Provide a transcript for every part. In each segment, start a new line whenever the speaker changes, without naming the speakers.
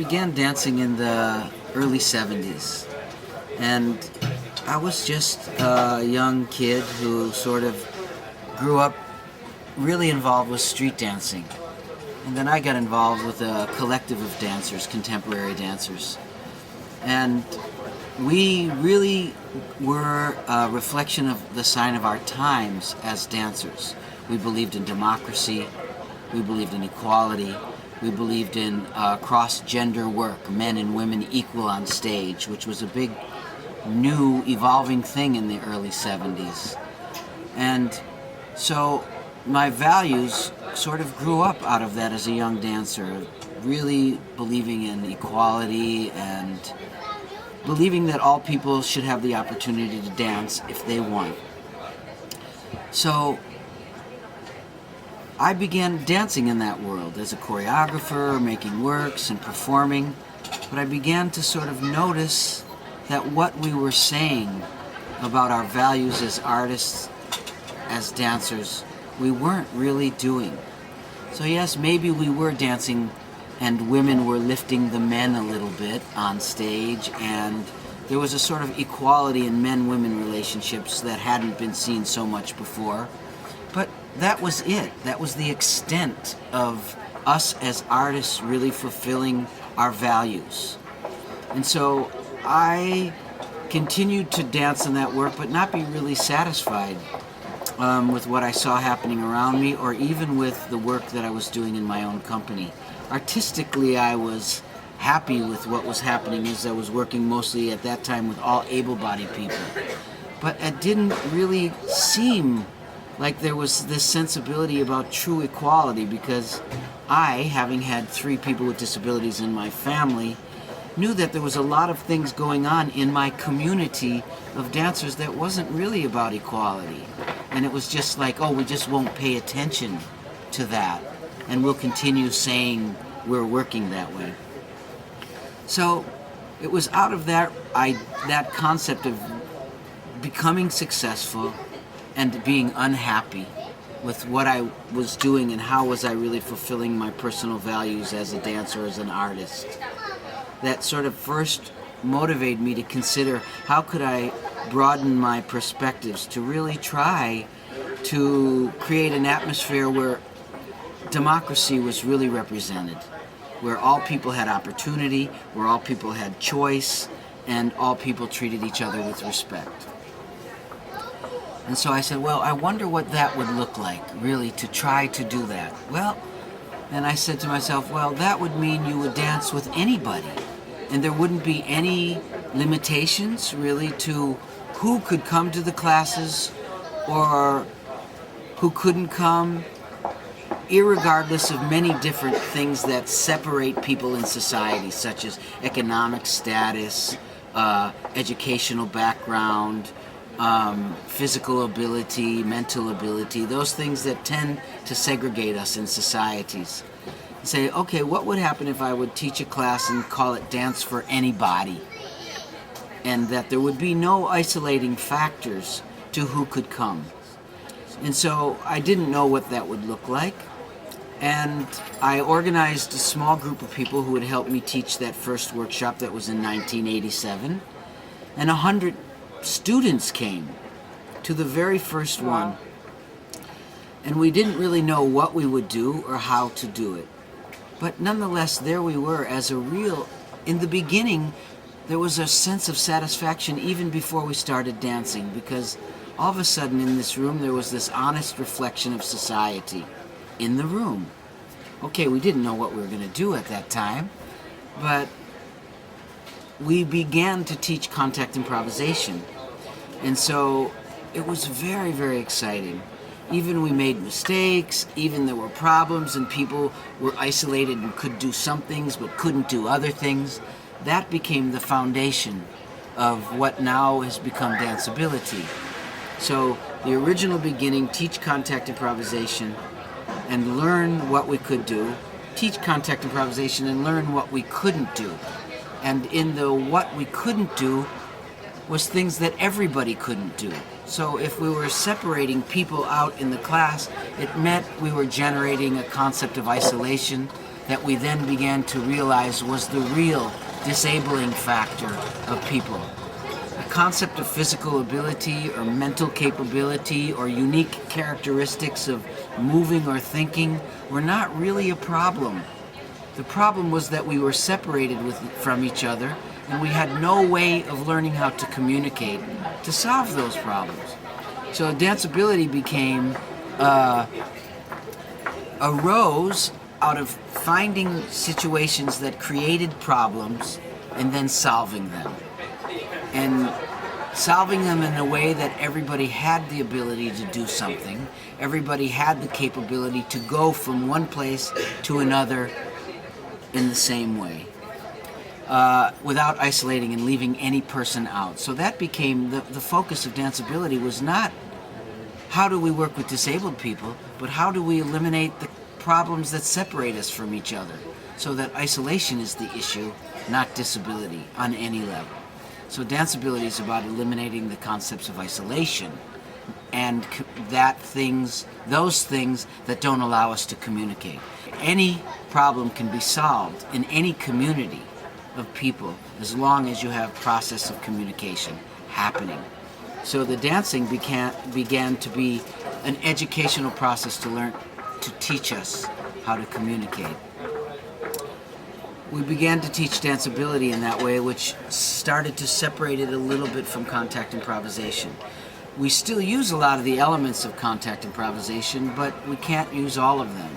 began dancing in the early 70s, and I was just a young kid who sort of grew up really involved with street dancing. And then I got involved with a collective of dancers, contemporary dancers. And we really were a reflection of the sign of our times as dancers. We believed in democracy, we believed in equality, we believed in cross-gender work, men and women equal on stage, which was a big, new, evolving thing in the early 70s. And so my values sort of grew up out of that as a young dancer, really believing in equality and believing that all people should have the opportunity to dance if they want. So I began dancing in that world as a choreographer, making works and performing, but I began to sort of notice that what we were saying about our values as artists, as dancers, we weren't really doing. So yes, maybe we were dancing and women were lifting the men a little bit on stage, and there was a sort of equality in men-women relationships that hadn't been seen so much before. But that was it. That was the extent of us as artists really fulfilling our values. And so I continued to dance in that work, but not be really satisfied with what I saw happening around me, or even with the work that I was doing in my own company. Artistically, I was happy with what was happening, as I was working mostly at that time with all able-bodied people. But it didn't really seem like there was this sensibility about true equality, because I, having had 3 people with disabilities in my family, knew that there was a lot of things going on in my community of dancers that wasn't really about equality. And it was just like, oh, we just won't pay attention to that, and we'll continue saying we're working that way. So it was out of that concept of becoming successful and being unhappy with what I was doing and how was I really fulfilling my personal values as a dancer, as an artist, that sort of first motivated me to consider how could I broaden my perspectives to really try to create an atmosphere where democracy was really represented, where all people had opportunity, where all people had choice, and all people treated each other with respect. And so I said, well, I wonder what that would look like, really, to try to do that. Well, and I said to myself, well, that would mean you would dance with anybody, and there wouldn't be any limitations, really, to who could come to the classes or who couldn't come, irregardless of many different things that separate people in society, such as economic status, educational background, physical ability, mental ability, those things that tend to segregate us in societies. Say, okay, what would happen if I would teach a class and call it Dance for Anybody? And that there would be no isolating factors to who could come. And so I didn't know what that would look like. And I organized a small group of people who would help me teach that first workshop that was in 1987. And 100 students came to the very first one. And we didn't really know what we would do or how to do it. But nonetheless, there we were as a real, in the beginning, there was a sense of satisfaction even before we started dancing, because all of a sudden in this room there was this honest reflection of society in the room. Okay, we didn't know what we were going to do at that time, but we began to teach contact improvisation. And so it was very, very exciting. Even we made mistakes, even there were problems and people were isolated and could do some things but couldn't do other things. That became the foundation of what now has become DanceAbility. So the original beginning, teach contact improvisation and learn what we could do, teach contact improvisation and learn what we couldn't do. And in the what we couldn't do was things that everybody couldn't do. So if we were separating people out in the class, it meant we were generating a concept of isolation, that we then began to realize was the real disabling factor of people. The concept of physical ability or mental capability or unique characteristics of moving or thinking were not really a problem. The problem was that we were separated from each other, and we had no way of learning how to communicate to solve those problems. So DanceAbility arose out of finding situations that created problems and then solving them. And solving them in a way that everybody had the ability to do something, everybody had the capability to go from one place to another in the same way, without isolating and leaving any person out. So that became the focus of DanceAbility, was not how do we work with disabled people, but how do we eliminate the problems that separate us from each other, so that isolation is the issue, not disability on any level. So DanceAbility is about eliminating the concepts of isolation and those things that don't allow us to communicate. Any problem can be solved in any community of people as long as you have process of communication happening. So the dancing began to be an educational process to teach us how to communicate. We began to teach DanceAbility in that way, which started to separate it a little bit from contact improvisation. We still use a lot of the elements of contact improvisation, but we can't use all of them.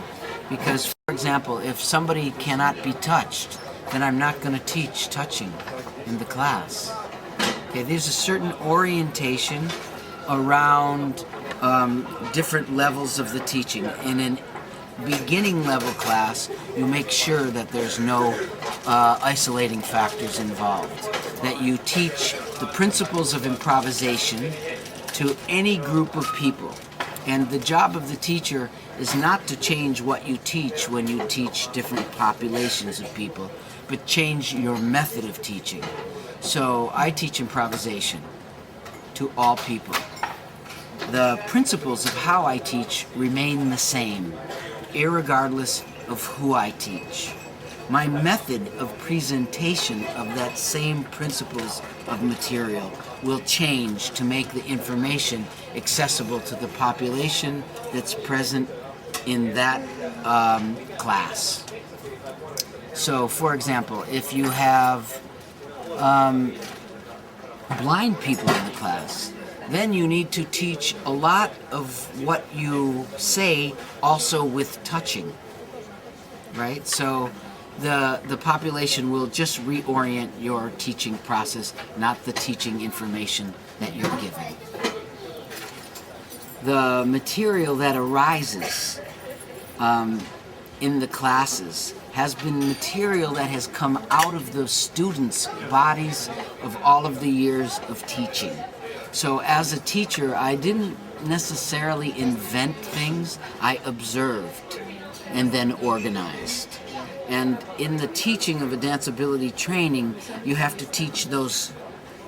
Because, for example, if somebody cannot be touched, then I'm not going to teach touching in the class. Okay, there's a certain orientation around different levels of the teaching. In an beginning level class, you make sure that there's no isolating factors involved, that you teach the principles of improvisation to any group of people. And the job of the teacher is not to change what you teach when you teach different populations of people, but change your method of teaching. So I teach improvisation to all people. The principles of how I teach remain the same, irregardless of who I teach. My method of presentation of that same principles of material will change to make the information accessible to the population that's present in that class. So, for example, if you have blind people in the class, then you need to teach a lot of what you say also with touching, right? So the population will just reorient your teaching process, not the teaching information that you're giving. The material that arises in the classes has been material that has come out of the students' bodies of all of the years of teaching. So as a teacher, I didn't necessarily invent things, I observed and then organized. And in the teaching of a DanceAbility training, you have to teach those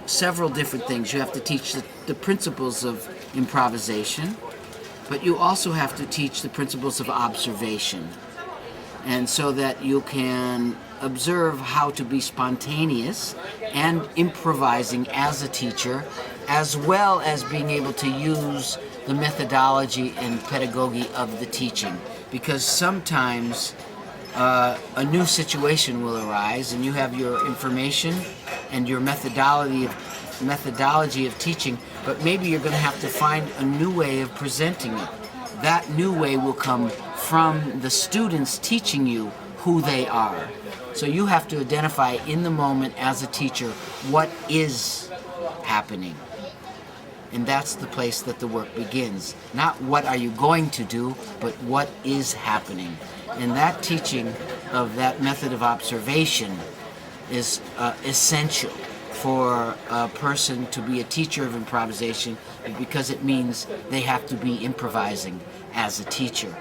several different things. You have to teach the principles of improvisation, but you also have to teach the principles of observation. And so that you can observe how to be spontaneous and improvising as a teacher, as well as being able to use the methodology and pedagogy of the teaching. Because sometimes a new situation will arise and you have your information and your methodology of teaching, but maybe you're going to have to find a new way of presenting it. That new way will come from the students teaching you who they are. So you have to identify in the moment as a teacher what is happening. And that's the place that the work begins. Not what are you going to do, but what is happening. And that teaching of that method of observation is essential for a person to be a teacher of improvisation, because it means they have to be improvising as a teacher.